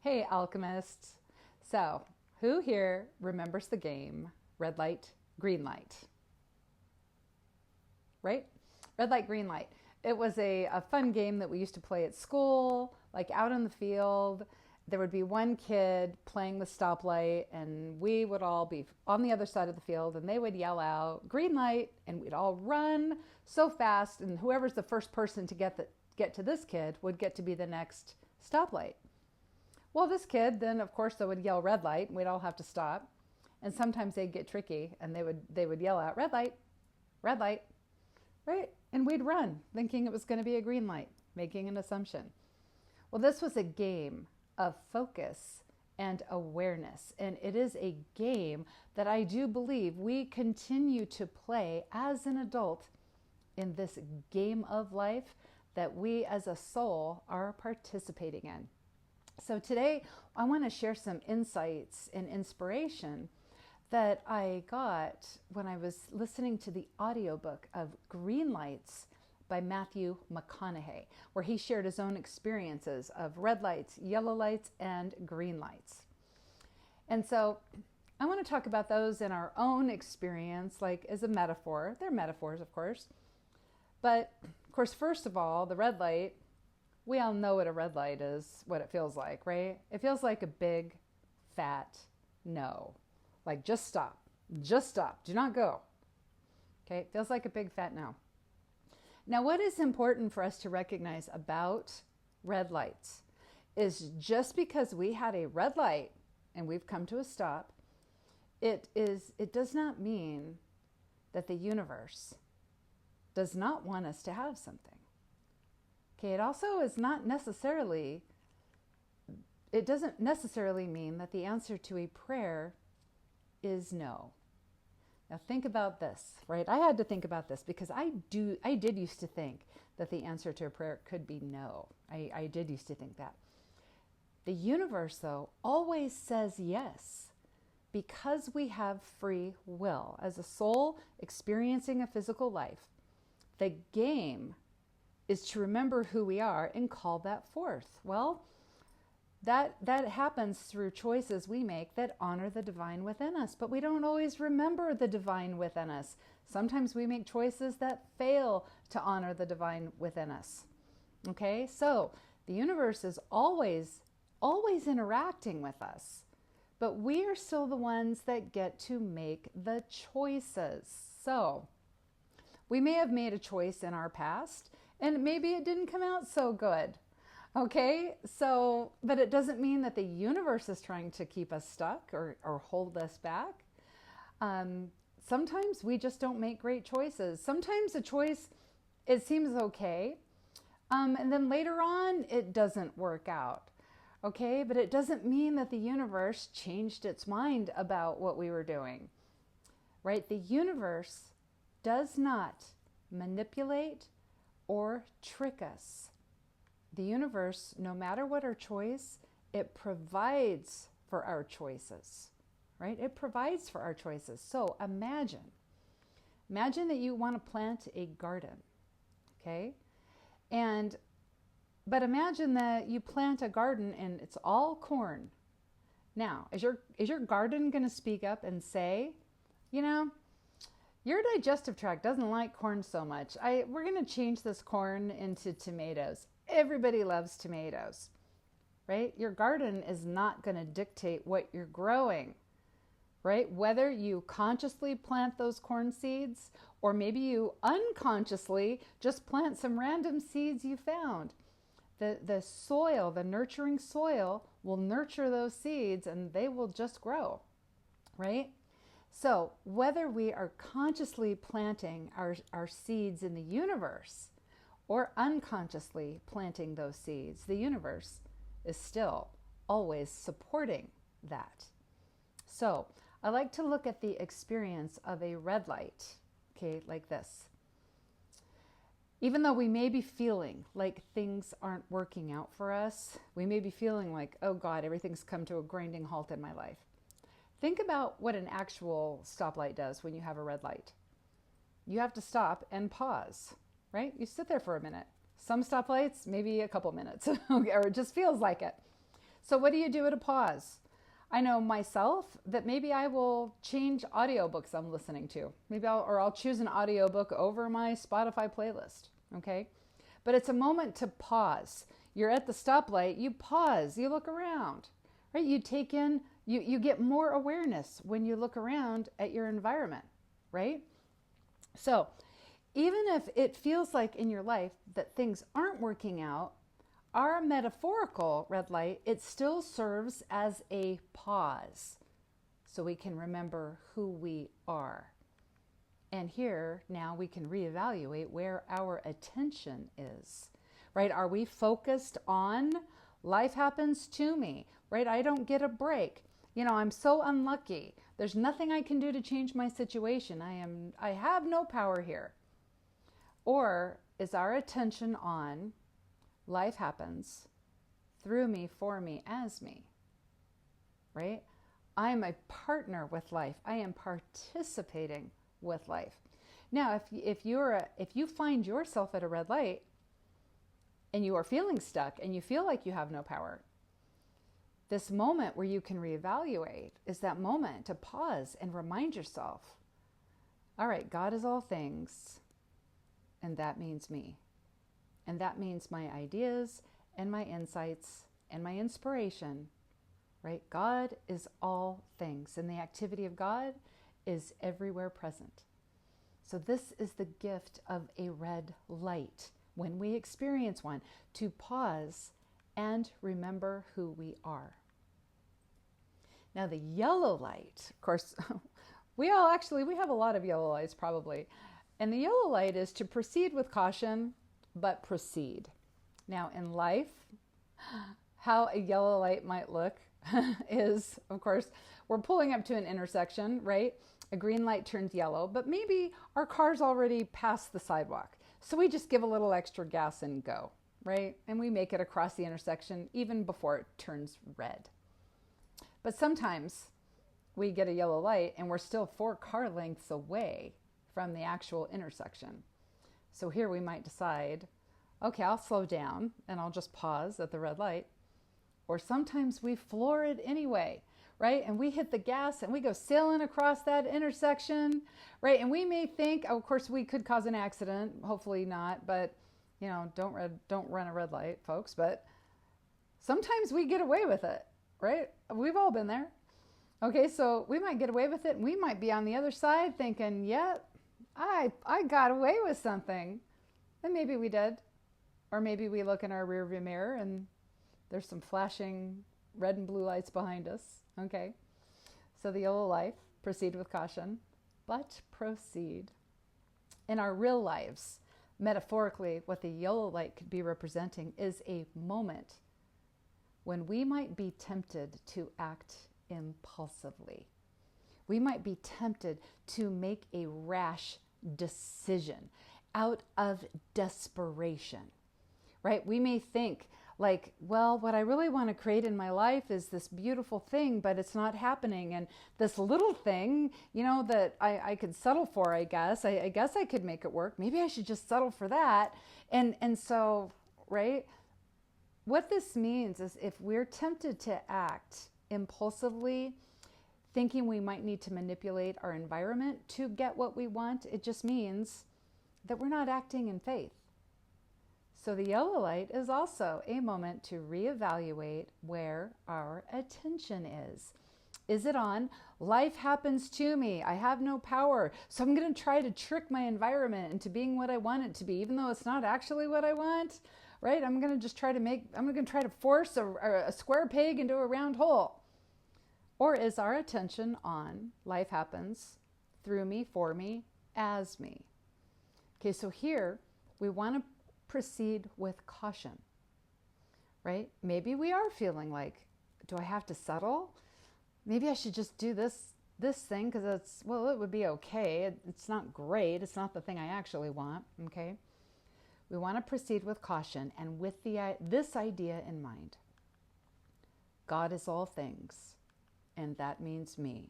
Hey, alchemists. So, who here remembers the game red light, green light? Right? Red light, green light. It was a fun game that we used to play at school, like out in the field. There would be one kid playing the stoplight, and we would all be on the other side of the field, and they would yell out, green light, and we'd all run so fast, and whoever's the first person to get to this kid would get to be the next stoplight. Well, this kid, then of course they would yell red light, and we'd all have to stop. And sometimes they'd get tricky, and they would yell out red light, right? And we'd run, thinking it was going to be a green light, making an assumption. Well, this was a game of focus and awareness, and it is a game that I do believe we continue to play as an adult in this game of life that we as a soul are participating in. So today I want to share some insights and inspiration that I got when I was listening to the audiobook of Green Lights by Matthew McConaughey, where he shared his own experiences of red lights, yellow lights, and green lights. And so I want to talk about those in our own experience, like as a metaphor. They're metaphors, of course. But of course, first of all, the red light, we all know what a red light is, what it feels like, right? It feels like a big, fat no. Like, just stop. Just stop. Do not go. Okay? It feels like a big, fat no. Now, what is important for us to recognize about red lights is just because we had a red light and we've come to a stop, it does not mean that the universe does not want us to have something. Okay, it also is not necessarily, it doesn't necessarily mean that the answer to a prayer is no. Now think about this, right? I had to think about this because I did used to think that the answer to a prayer could be no. I did used to think that. The universe, though, always says yes because we have free will. As a soul experiencing a physical life, the game is to remember who we are and call that forth. Well, that happens through choices we make that honor the divine within us, but we don't always remember the divine within us. Sometimes we make choices that fail to honor the divine within us. Okay, so the universe is always interacting with us, but we are still the ones that get to make the choices. So we may have made a choice in our past, and maybe it didn't come out so good. Okay, so, but it doesn't mean that the universe is trying to keep us stuck or hold us back. Sometimes we just don't make great choices. Sometimes a choice, it seems okay, and then later on, it doesn't work out. Okay, but it doesn't mean that the universe changed its mind about what we were doing. Right? The universe does not manipulate or trick us. The universe, no matter what our choice, it provides for our choices, right? It provides for our choices. So imagine that you want to plant a garden, okay? But imagine that you plant a garden and it's all corn. Now, is your garden going to speak up and say, you know, your digestive tract doesn't like corn so much. We're going to change this corn into tomatoes. Everybody loves tomatoes, right? Your garden is not going to dictate what you're growing, right? Whether you consciously plant those corn seeds or maybe you unconsciously just plant some random seeds you found. The soil, the nurturing soil will nurture those seeds and they will just grow, right? So whether we are consciously planting our seeds in the universe or unconsciously planting those seeds, the universe is still always supporting that. So I like to look at the experience of a red light, okay, like this. Even though we may be feeling like things aren't working out for us, we may be feeling like, oh God, everything's come to a grinding halt in my life. Think about what an actual stoplight does when you have a red light. You have to stop and pause, right? You sit there for a minute. Some stoplights, maybe a couple minutes, or it just feels like it. So what do you do at a pause? I know myself that maybe I will change audiobooks I'm listening to. Maybe I'll choose an audiobook over my Spotify playlist, okay? But it's a moment to pause. You're at the stoplight, you pause, you look around, right? You take in, you get more awareness when you look around at your environment, right? So even if it feels like in your life that things aren't working out, our metaphorical red light, it still serves as a pause so we can remember who we are. And here, now we can reevaluate where our attention is, right? Are we focused on life happens to me, right? I don't get a break. I'm so unlucky. There's nothing I can do to change my situation. I have no power here. Or is our attention on life happens through me, for me, as me, right? I am a partner with life. I am participating with life. Now, if you find yourself at a red light and you are feeling stuck and you feel like you have no power, this moment where you can reevaluate is that moment to pause and remind yourself, all right, God is all things, and that means me. And that means my ideas and my insights and my inspiration, right? God is all things, and the activity of God is everywhere present. So this is the gift of a red light when we experience one, to pause and remember who we are. Now the yellow light, of course, we have a lot of yellow lights probably. And the yellow light is to proceed with caution, but proceed. Now in life, how a yellow light might look is, of course, we're pulling up to an intersection, right? A green light turns yellow, but maybe our car's already past the sidewalk. So we just give a little extra gas and go, right? And we make it across the intersection even before it turns red. But sometimes we get a yellow light and we're still 4 car lengths away from the actual intersection. So here we might decide, okay, I'll slow down and I'll just pause at the red light. Or sometimes we floor it anyway, right? And we hit the gas and we go sailing across that intersection, right? And we may think, of course, we could cause an accident, hopefully not, but don't run a red light, folks. But sometimes we get away with it, right? We've all been there. Okay, so we might get away with it and we might be on the other side thinking, yeah, I got away with something. And maybe we did. Or maybe we look in our rearview mirror and there's some flashing red and blue lights behind us. Okay. So the yellow light, proceed with caution, but proceed. In our real lives, metaphorically, what the yellow light could be representing is a moment when we might be tempted to act impulsively. We might be tempted to make a rash decision out of desperation, right? We may think like, well, what I really want to create in my life is this beautiful thing, but it's not happening. And this little thing, that I could settle for, I guess. I guess I could make it work. Maybe I should just settle for that. And so, right? What this means is if we're tempted to act impulsively, thinking we might need to manipulate our environment to get what we want, it just means that we're not acting in faith. So the yellow light is also a moment to reevaluate where our attention is. Is it on life happens to me, I have no power, so I'm going to try to trick my environment into being what I want it to be, even though it's not actually what I want, right? I'm going to try to force a square peg into a round hole. Or is our attention on life happens through me, for me, as me? Okay, so here we want to proceed with caution, right? Maybe we are feeling like, do I have to settle? Maybe I should just do this thing because it would be okay. It's not great. It's not the thing I actually want, okay? We want to proceed with caution and with this idea in mind. God is all things. And that means me.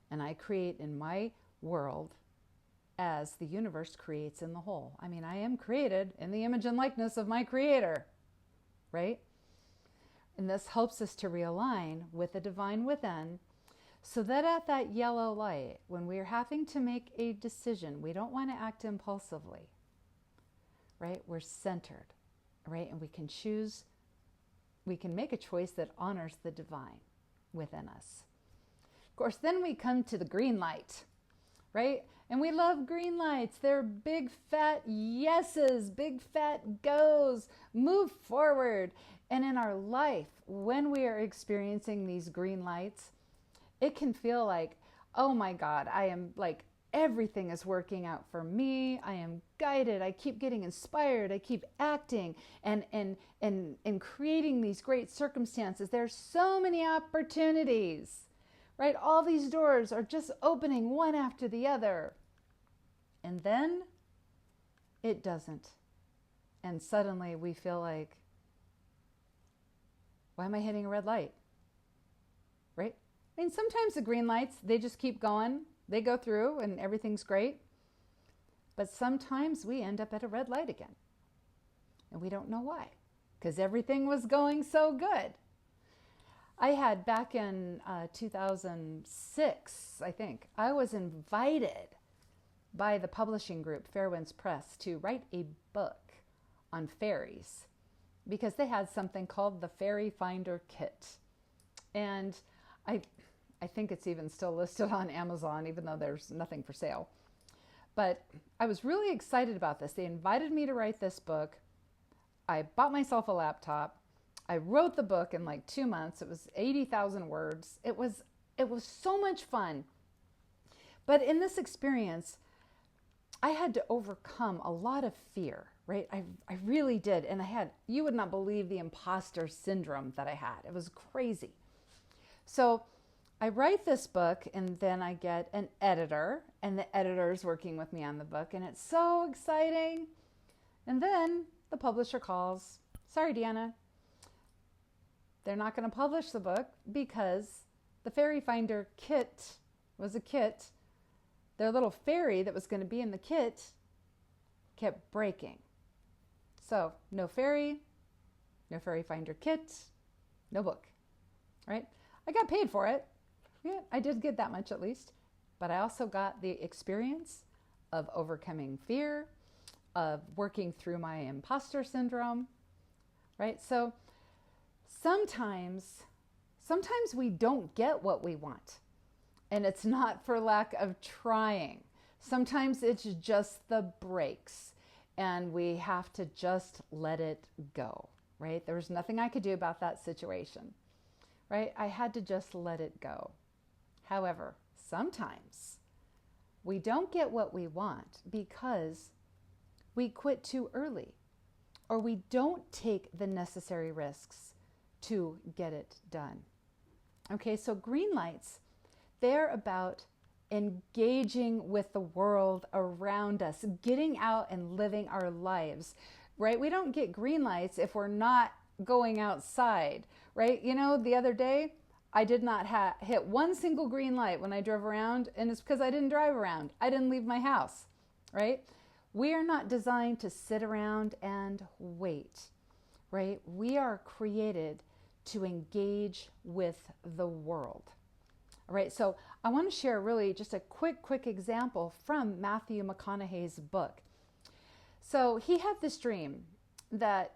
And I create in my world as the universe creates in the whole. I mean, I am created in the image and likeness of my creator, right? And this helps us to realign with the divine within, so that at that yellow light, when we are having to make a decision, we don't want to act impulsively, right? We're centered, right? And we can choose, we can make a choice that honors the divine within us. Of course, then we come to the green light, right? And we love green lights. They're big fat yeses, big fat goes, move forward. And in our life, when we are experiencing these green lights, it can feel like, oh my God, I am like, everything is working out for me. I am guided. I keep getting inspired. I keep acting and creating these great circumstances. There's so many opportunities, right? All these doors are just opening one after the other. And then it doesn't. And suddenly we feel like, why am I hitting a red light? Right? I mean, sometimes the green lights, they just keep going. They go through and everything's great. But sometimes we end up at a red light again. And we don't know why. Because everything was going so good. I had back in 2006, I think, I was invited by the publishing group Fairwinds Press to write a book on fairies, because they had something called the Fairy Finder Kit. And I think it's even still listed on Amazon, even though there's nothing for sale. But I was really excited about this. They invited me to write this book. I bought myself a laptop. I wrote the book in like 2 months. It was 80,000 words. It was so much fun. But in this experience, I had to overcome a lot of fear, right? I really did. And you would not believe the imposter syndrome that I had. It was crazy. So I write this book, and then I get an editor, and the editor is working with me on the book, and it's so exciting. And then the publisher calls, sorry, Deanna, they're not going to publish the book because the Fairy Finder kit was a kit. Their little fairy that was going to be in the kit kept breaking. So no Fairy Finder kit, no book, right? I got paid for it. Yeah, I did get that much at least. But I also got the experience of overcoming fear, of working through my imposter syndrome, right? So sometimes we don't get what we want. And it's not for lack of trying. Sometimes it's just the breaks. And we have to just let it go, right? There was nothing I could do about that situation, right? I had to just let it go. However, sometimes we don't get what we want because we quit too early, or we don't take the necessary risks to get it done. Okay, so green lights, they're about engaging with the world around us, getting out and living our lives, right? We don't get green lights if we're not going outside, right? You know, the other day, I did not hit one single green light when I drove around, and it's because I didn't drive around. I didn't leave my house, right? We are not designed to sit around and wait, right? We are created to engage with the world. All right, so I want to share really just a quick example from Matthew McConaughey's book. So he had this dream that,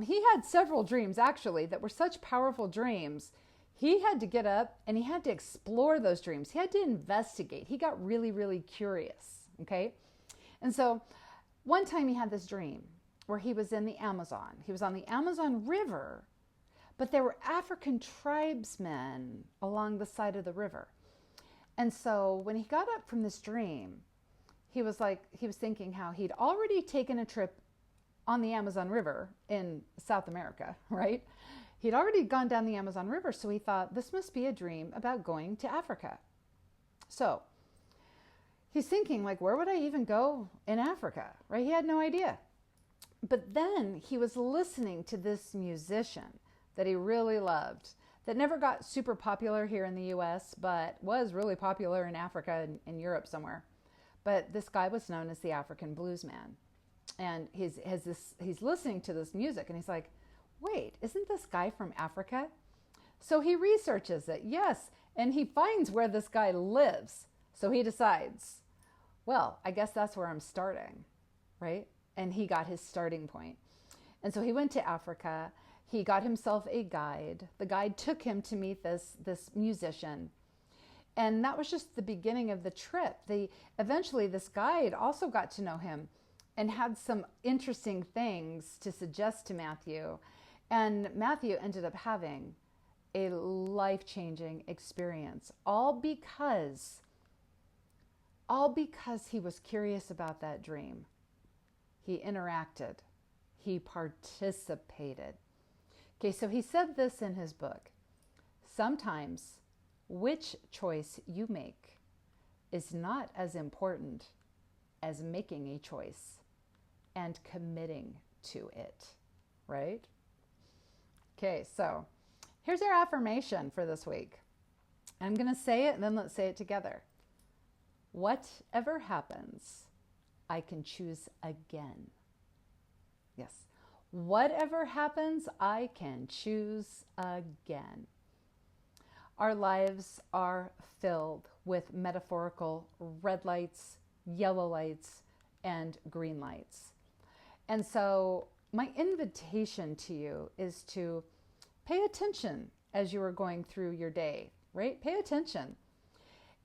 he had several dreams actually that were such powerful dreams. He had to get up and he had to explore those dreams. He had to investigate. He got really curious, okay? And so one time he had this dream where he was in the Amazon. He was on the Amazon River, but there were African tribesmen along the side of the river. And so when he got up from this dream, he was thinking how he'd already taken a trip on the Amazon River in South America, right? He'd already gone down the Amazon River, so he thought, this must be a dream about going to Africa. So he's thinking, like, where would I even go in Africa, right? He had no idea. But then he was listening to this musician that he really loved, that never got super popular here in the US, but was really popular in Africa and in Europe somewhere. But this guy was known as the African Blues Man. And he's listening to this music, and he's like, wait, isn't this guy from Africa? So he researches it, yes, and he finds where this guy lives. So he decides, well, I guess that's where I'm starting, right? And he got his starting point. And so he went to Africa. He got himself a guide. The guide took him to meet this musician. And that was just the beginning of the trip. Eventually, this guide also got to know him and had some interesting things to suggest to Matthew. And Matthew ended up having a life-changing experience, all because he was curious about that dream. He interacted. He participated. Okay, so he said this in his book. Sometimes which choice you make is not as important as making a choice and committing to it, right? Okay, so here's our affirmation for this week. I'm going to say it and then let's say it together. Whatever happens, I can choose again. Yes. Whatever happens, I can choose again. Our lives are filled with metaphorical red lights, yellow lights, and green lights. And so my invitation to you is to pay attention as you are going through your day, right? Pay attention.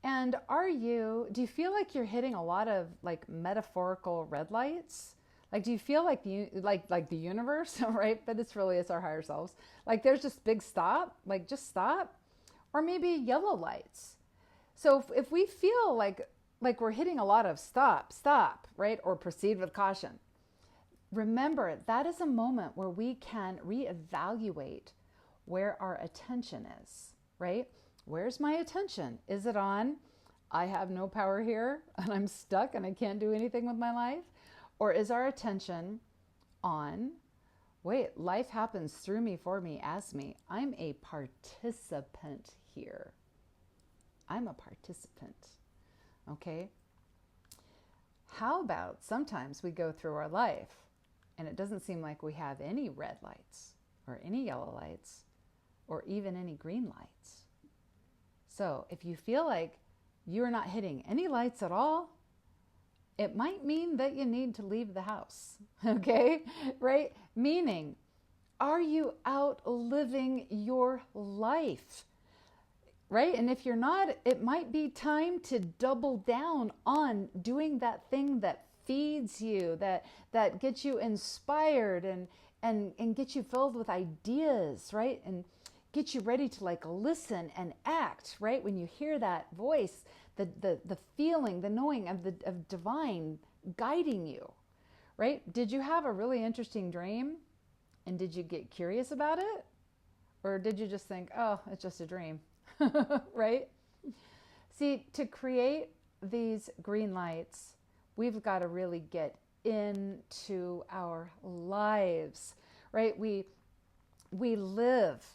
And do you feel like you're hitting a lot of like metaphorical red lights? Like, do you feel like the universe, right? But it's our higher selves. Like there's just big stop, like just stop, or maybe yellow lights. So if we feel like we're hitting a lot of stop, right? Or proceed with caution. Remember, that is a moment where we can reevaluate where our attention is, right? Where's my attention? Is it on, I have no power here and I'm stuck and I can't do anything with my life? Or is our attention on, wait, life happens through me, for me, as me. I'm a participant here. I'm a participant, okay? How about sometimes we go through our life and it doesn't seem like we have any red lights or any yellow lights or even any green lights. So if you feel like you're not hitting any lights at all, it might mean that you need to leave the house, okay? Right? Meaning, are you out living your life? Right? And if you're not, it might be time to double down on doing that thing that feeds you, that gets you inspired and gets you filled with ideas, right? And get you ready to like listen and act, right? When you hear that voice, the feeling, the knowing of divine guiding you, right? Did you have a really interesting dream and did you get curious about it? Or did you just think, oh, it's just a dream, right? See, to create these green lights, we've got to really get into our lives, right? We live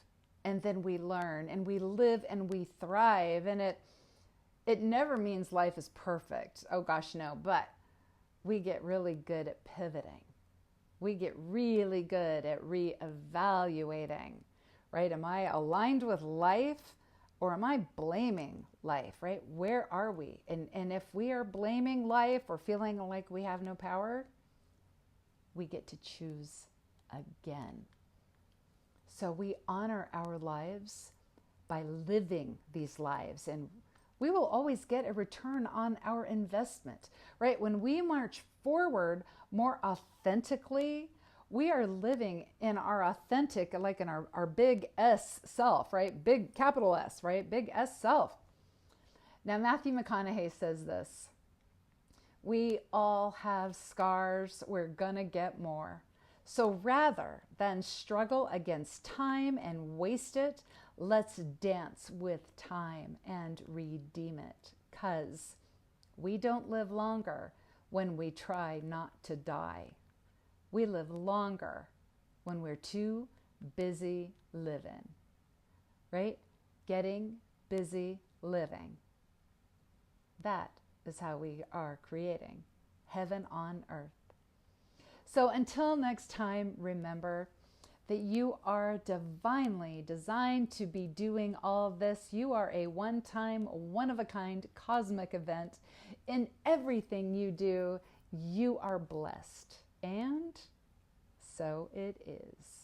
and then we learn, and we live and we thrive, and it never means life is perfect. Oh gosh, no, but we get really good at pivoting. We get really good at reevaluating, right? Am I aligned with life or am I blaming life, right? Where are we? And if we are blaming life or feeling like we have no power, we get to choose again. So we honor our lives by living these lives, and we will always get a return on our investment, right? When we march forward more authentically, we are living in our authentic, like in our big S self, right? Big capital S, right? Big S self. Now, Matthew McConaughey says this: we all have scars, we're gonna get more. So rather than struggle against time and waste it, let's dance with time and redeem it. 'Cause we don't live longer when we try not to die. We live longer when we're too busy living, right? Getting busy living. That is how we are creating heaven on earth. So until next time, remember, that you are divinely designed to be doing all of this. You are a one-time, one-of-a-kind cosmic event. In everything you do, you are blessed. And so it is.